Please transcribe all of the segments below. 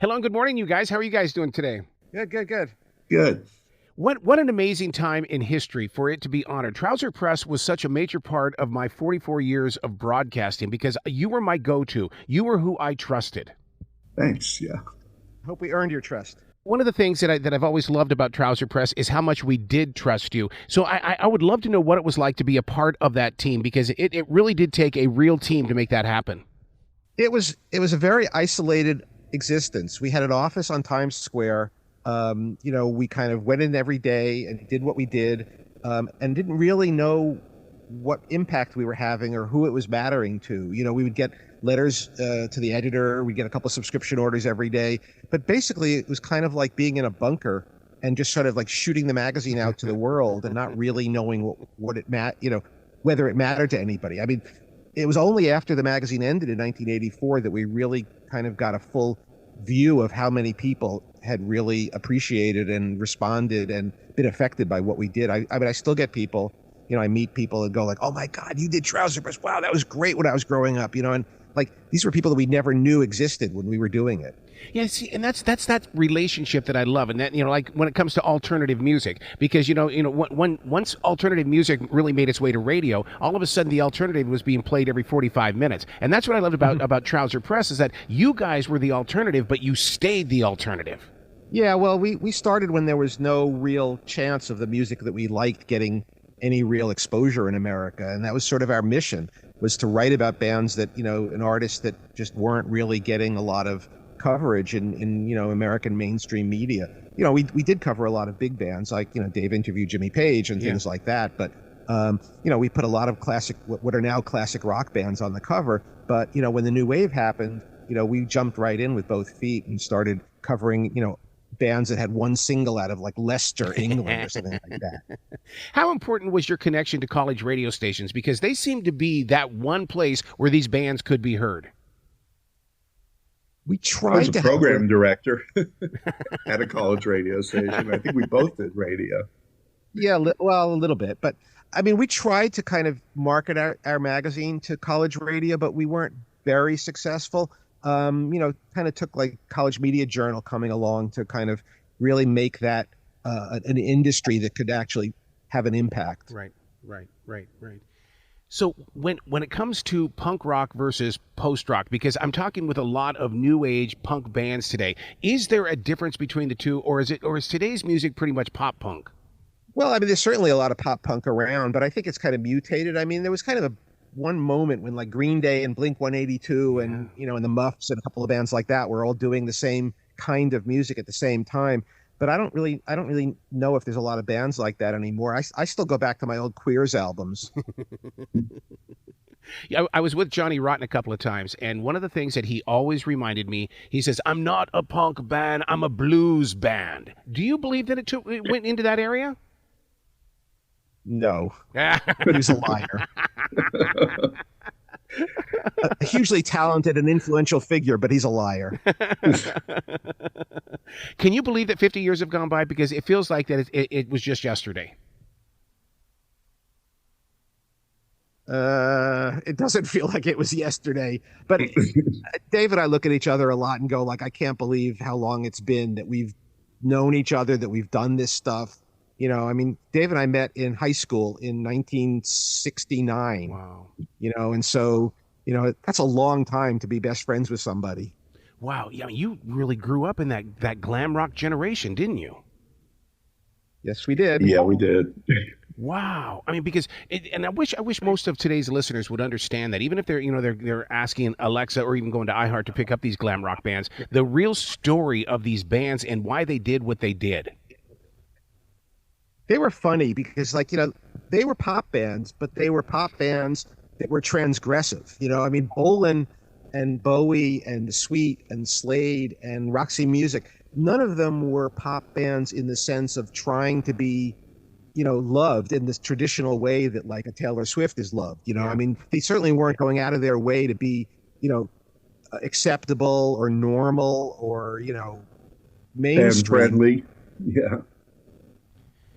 Hello and good morning, you guys. How are you guys doing today? Good, good, good. Good. What an amazing time in history for it to be honored. Trouser Press was such a major part of my 44 years of broadcasting because you were my go-to. You were who I trusted. Thanks. Yeah. Hope we earned your trust. One of the things that I've always loved about Trouser Press is how much we did trust you. So I would love to know what it was like to be a part of that team because it really did take a real team to make that happen. It was a very isolated existence. We had an office on Times Square. We kind of went in every day and did what we did, and didn't really know what impact we were having or who it was mattering to. We would get letters to the editor. We'd get a couple of subscription orders every day. But basically, it was kind of like being in a bunker and just sort of like shooting the magazine out to the world and not really knowing whether it mattered to anybody. I mean, it was only after the magazine ended in 1984 that we really kind of got a full view of how many people had really appreciated and responded and been affected by what we did. I mean, I still get people, I meet people and go like, oh my God, you did Trouser Press. Wow, that was great when I was growing up, and like these were people that we never knew existed when we were doing it. Yeah, see, and that's that relationship that I love, and that like when it comes to alternative music, because once alternative music really made its way to radio, all of a sudden the alternative was being played every 45 minutes, and that's what I loved about Trouser Press is that you guys were the alternative, but you stayed the alternative. Yeah, well, we started when there was no real chance of the music that we liked getting any real exposure in America, and that was sort of our mission, was to write about bands that and artists that just weren't really getting a lot of coverage in American mainstream media. We did cover a lot of big bands, like Dave interviewed Jimmy Page and things like that, but we put a lot of classic, what are now classic rock bands on the cover. But when the new wave happened, we jumped right in with both feet and started covering bands that had one single out of like Leicester, England, or something like that. How important was your connection to college radio stations? Because they seem to be that one place where these bands could be heard. We I tried was a to program director at a college radio station. I think we both did radio. Yeah, well, a little bit, but I mean, we tried to kind of market our magazine to college radio, but we weren't very successful. Kind of took like College Media Journal coming along to kind of really make that an industry that could actually have an impact. Right. So when it comes to punk rock versus post rock, because I'm talking with a lot of new age punk bands today, is there a difference between the two, or is today's music pretty much pop punk? Well, I mean, there's certainly a lot of pop punk around, but I think it's kind of mutated. I mean, there was kind of one moment when like Green Day and Blink 182 and and the Muffs and a couple of bands like that were all doing the same kind of music at the same time. But I don't really know if there's a lot of bands like that anymore. I still go back to my old Queers albums. Yeah, I was with Johnny Rotten a couple of times, and one of the things that he always reminded me, he says, "I'm not a punk band, I'm a blues band." Do you believe that it went into that area? No, he's a liar. A hugely talented and influential figure, but he's a liar. Can you believe that 50 years have gone by? Because it feels like that it was just yesterday. It doesn't feel like it was yesterday, but Dave and I look at each other a lot and go like, I can't believe how long it's been that we've known each other, that we've done this stuff. I mean, Dave and I met in high school in 1969. Wow. And so, that's a long time to be best friends with somebody. Wow. Yeah, you really grew up in that glam rock generation, didn't you? Yes, we did. Yeah, we did. Wow. I mean, because and I wish most of today's listeners would understand that even if they're asking Alexa or even going to iHeart to pick up these glam rock bands, the real story of these bands and why they did what they did. They were funny because they were pop bands, but they were pop bands that were transgressive. I mean, Bolan and Bowie and The Sweet and Slade and Roxy Music, none of them were pop bands in the sense of trying to be, loved in this traditional way that like a Taylor Swift is loved. I mean, they certainly weren't going out of their way to be, acceptable or normal or, mainstream. And friendly. Yeah.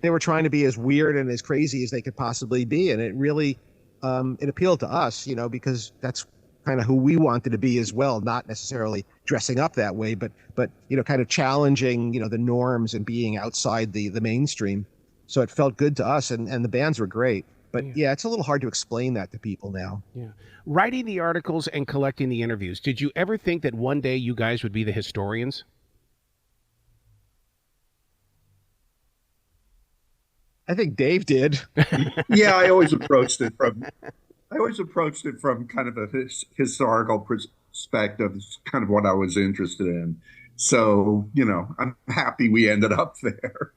They were trying to be as weird and as crazy as they could possibly be. And it really, it appealed to us, because that's kind of who we wanted to be as well, not necessarily dressing up that way, but kind of challenging, the norms and being outside the mainstream. So it felt good to us, and the bands were great. But yeah, it's a little hard to explain that to people now. Yeah. Writing the articles and collecting the interviews, did you ever think that one day you guys would be the historians? I think Dave did. Yeah, I always approached it from kind of a historical perspective. It's kind of what I was interested in. So, I'm happy we ended up there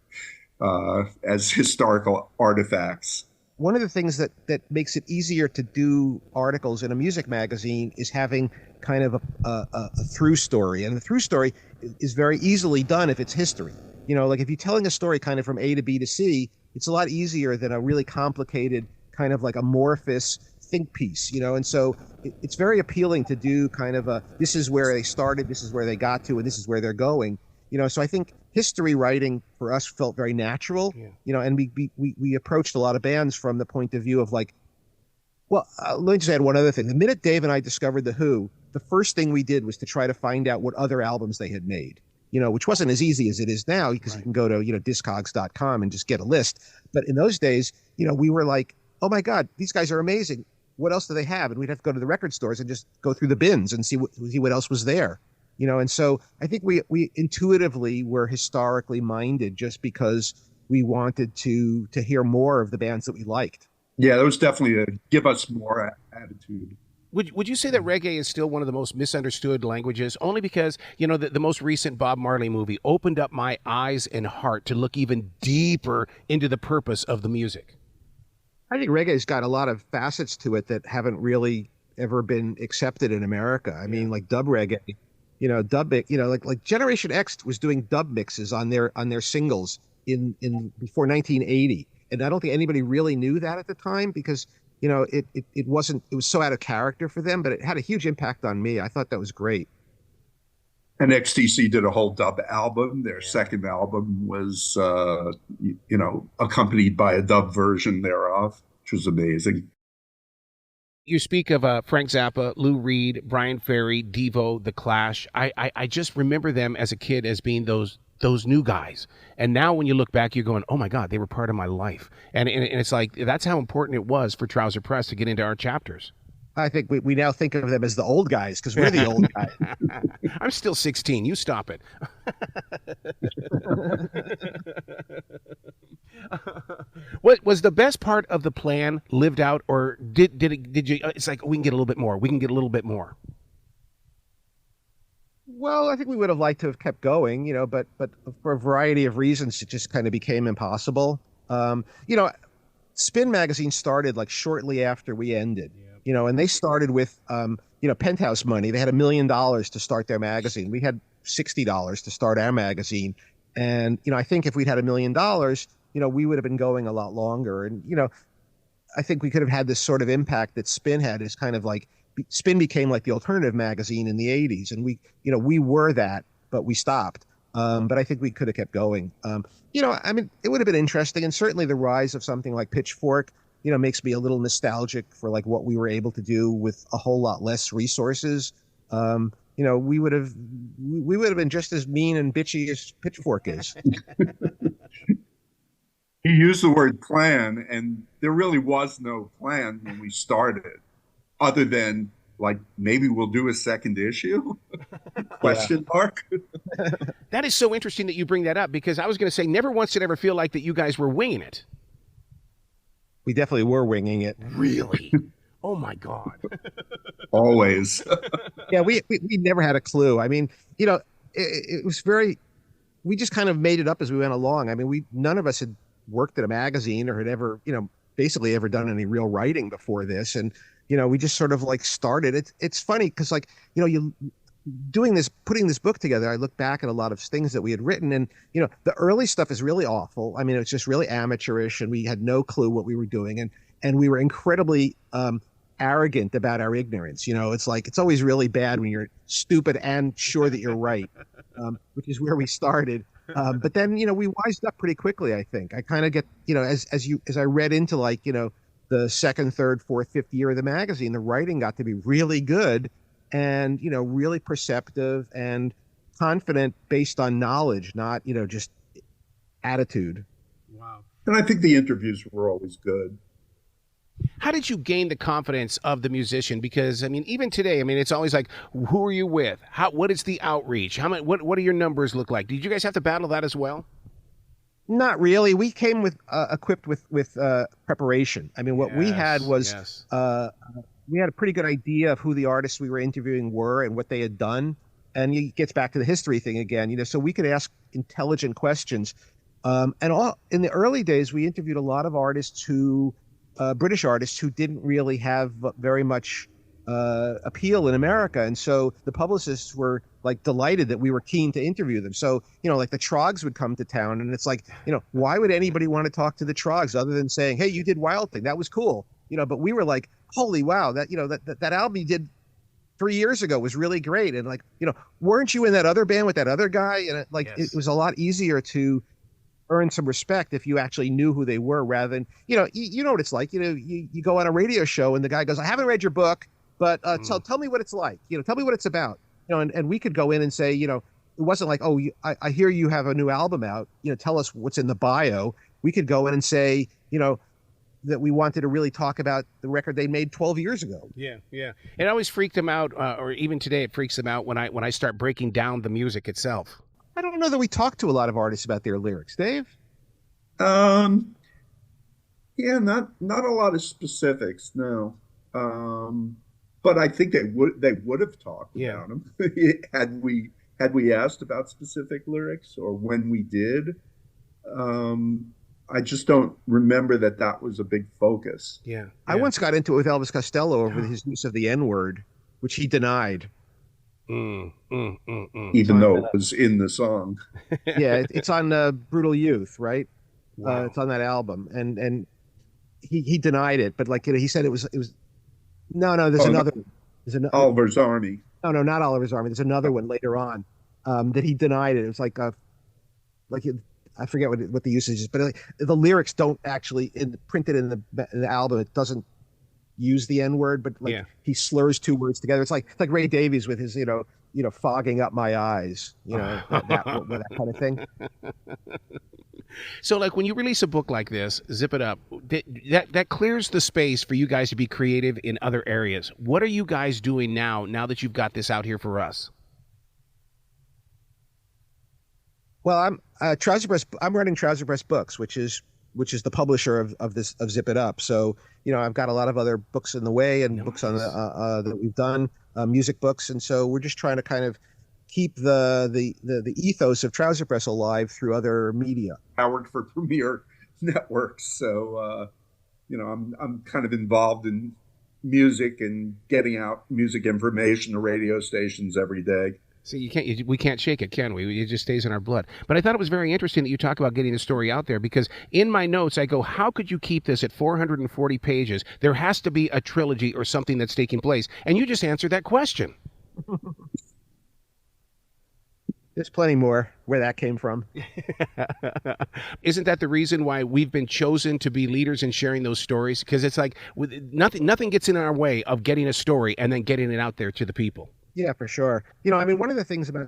as historical artifacts. One of the things that makes it easier to do articles in a music magazine is having kind of a through story. And the through story is very easily done if it's history. Like if you're telling a story kind of from A to B to C, it's a lot easier than a really complicated kind of like amorphous think piece, and so it's very appealing to do kind of this is where they started, this is where they got to, and this is where they're going. So I think history writing for us felt very natural, and we approached a lot of bands from the point of view of like, well, let me just add one other thing. The minute Dave and I discovered The Who, the first thing we did was to try to find out what other albums they had made, which wasn't as easy as it is now, because you can go to, discogs.com and just get a list. But in those days, we were like, oh my God, these guys are amazing. What else do they have? And we'd have to go to the record stores and just go through the bins and see what else was there. And so I think we intuitively were historically minded just because we wanted to hear more of the bands that we liked. Yeah, that was definitely a give us more attitude. Would you say that reggae is still one of the most misunderstood languages? Only because, the most recent Bob Marley movie opened up my eyes and heart to look even deeper into the purpose of the music. I think reggae's got a lot of facets to it that haven't really ever been accepted in America. I mean, like dub reggae, like Generation X was doing dub mixes on their singles in before 1980, and I don't think anybody really knew that at the time because it was so out of character for them, but it had a huge impact on me. I thought that was great. And XTC did a whole dub album. Their second album was, accompanied by a dub version thereof, which was amazing. You speak of Frank Zappa, Lou Reed, Brian Ferry, Devo, The Clash. I just remember them as a kid as being those new guys. And now when you look back, you're going, oh my God, they were part of my life. And it's like, that's how important it was for Trouser Press to get into our chapters. I think we now think of them as the old guys because we're the old guys. I'm still 16. You stop it. What was the best part of the plan lived out, or did you? It's like we can get a little bit more. We can get a little bit more. Well, I think we would have liked to have kept going, but for a variety of reasons, it just kind of became impossible. Spin Magazine started like shortly after we ended. And they started with, Penthouse money. They had $1 million to start their magazine. We had $60 to start our magazine. And, I think if we'd had $1 million, we would have been going a lot longer. And, I think we could have had this sort of impact that Spin had is kind of like, Spin became like the alternative magazine in the 80s. And we were that, but we stopped. But I think we could have kept going. It would have been interesting. And certainly the rise of something like Pitchfork, makes me a little nostalgic for like what we were able to do with a whole lot less resources. We would have been just as mean and bitchy as Pitchfork is. He used the word plan, and there really was no plan when we started, other than like maybe we'll do a second issue? Question mark. That is so interesting that you bring that up, because I was going to say never once did I ever feel like that you guys were winging it. We definitely were winging it. Really? Oh my God. Always. Yeah, we never had a clue. I mean, it was we just kind of made it up as we went along. I mean, none of us had worked at a magazine or had ever, basically ever done any real writing before this. And, we just sort of like started. It's funny because like, putting this book together, I look back at a lot of things that we had written, and the early stuff is really awful. I mean, it's just really amateurish, and we had no clue what we were doing, and we were incredibly arrogant about our ignorance. It's like it's always really bad when you're stupid and sure that you're right, which is where we started. But then we wised up pretty quickly. I think I kind of get as I read into like the second, third, fourth, fifth year of the magazine, the writing got to be really good and, really perceptive and confident based on knowledge, not, just attitude. Wow. And I think the interviews were always good. How did you gain the confidence of the musician? Because even today, it's always like, who are you with? What is the outreach? What do your numbers look like? Did you guys have to battle that as well? Not really. We came with equipped with preparation. What we had was we had a pretty good idea of who the artists we were interviewing were and what they had done. And it gets back to the history thing again, so we could ask intelligent questions. In the early days, we interviewed a lot of artists British artists who didn't really have very much appeal in America. And so the publicists were like delighted that we were keen to interview them. So, like the Trogs would come to town and it's like, why would anybody want to talk to the Trogs other than saying, hey, you did Wild Thing. That was cool. But we were like, holy wow, that album you did 3 years ago was really great. And like, weren't you in that other band with that other guy? And it was a lot easier to earn some respect if you actually knew who they were rather than, you know what it's like. You go on a radio show and the guy goes, I haven't read your book, but tell me what it's like. Tell me what it's about. And we could go in and say, it wasn't like, oh, I hear you have a new album out. Tell us what's in the bio. We could go in and say, that we wanted to really talk about the record they made 12 years ago. Yeah. It always freaked them out, or even today it freaks them out when I start breaking down the music itself. I don't know that we talk to a lot of artists about their lyrics, Dave. Yeah, not a lot of specifics, no. But I think they would have talked about them had we asked about specific lyrics or when we did. I just don't remember that was a big focus. Yeah. I once got into it with Elvis Costello over his use of the N-word, which he denied. Even though it was in the song. Yeah, it's on Brutal Youth, right? Wow. It's on that album, and he denied it, but he said it was no. There's another. There's another. Oliver's Army. No, not Oliver's Army. There's another one later on that he denied it. It was I forget what the usage is, but the lyrics don't actually printed in the album. It doesn't use the N-word, but he slurs two words together. It's like Ray Davies with his fogging up my eyes, that kind of thing. So when you release a book like this, Zip It Up, that clears the space for you guys to be creative in other areas. What are you guys doing now that you've got this out here for us? Well, I'm running Trouser Press Books, which is the publisher of Zip It Up. So, I've got a lot of other books in the way and books on that we've done, music books. And so we're just trying to kind of keep the ethos of Trouser Press alive through other media. I work for Premier Networks, so I'm kind of involved in music and getting out music information to radio stations every day. See, we can't shake it, can we? It just stays in our blood. But I thought it was very interesting that you talk about getting the story out there, because in my notes I go, how could you keep this at 440 pages? There has to be a trilogy or something that's taking place. And you just answered that question. There's plenty more where that came from. Isn't that the reason why we've been chosen to be leaders in sharing those stories? Because it's like nothing gets in our way of getting a story and then getting it out there to the people. Yeah, for sure. One of the things about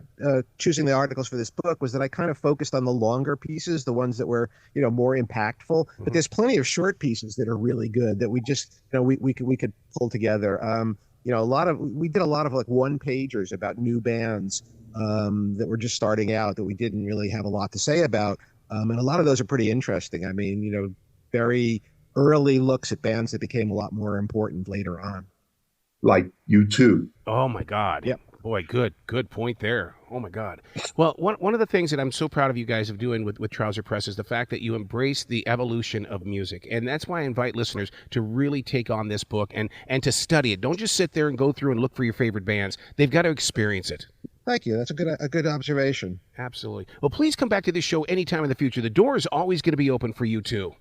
choosing the articles for this book was that I kind of focused on the longer pieces, the ones that were, more impactful. But there's plenty of short pieces that are really good that we just, we could pull together. We did a lot of one pagers about new bands that were just starting out that we didn't really have a lot to say about. And a lot of those are pretty interesting. Very early looks at bands that became a lot more important later on. Like U2. Oh my God. Yep. Boy, good point there. Oh my God. Well, one of the things that I'm so proud of you guys of doing with Trouser Press is the fact that you embrace the evolution of music. And that's why I invite listeners to really take on this book and to study it. Don't just sit there and go through and look for your favorite bands. They've got to experience it. Thank you. That's a good observation. Absolutely. Well, please come back to this show anytime in the future. The door is always going to be open for you too.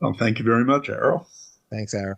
Well, thank you very much, Errol. Thanks, Ara.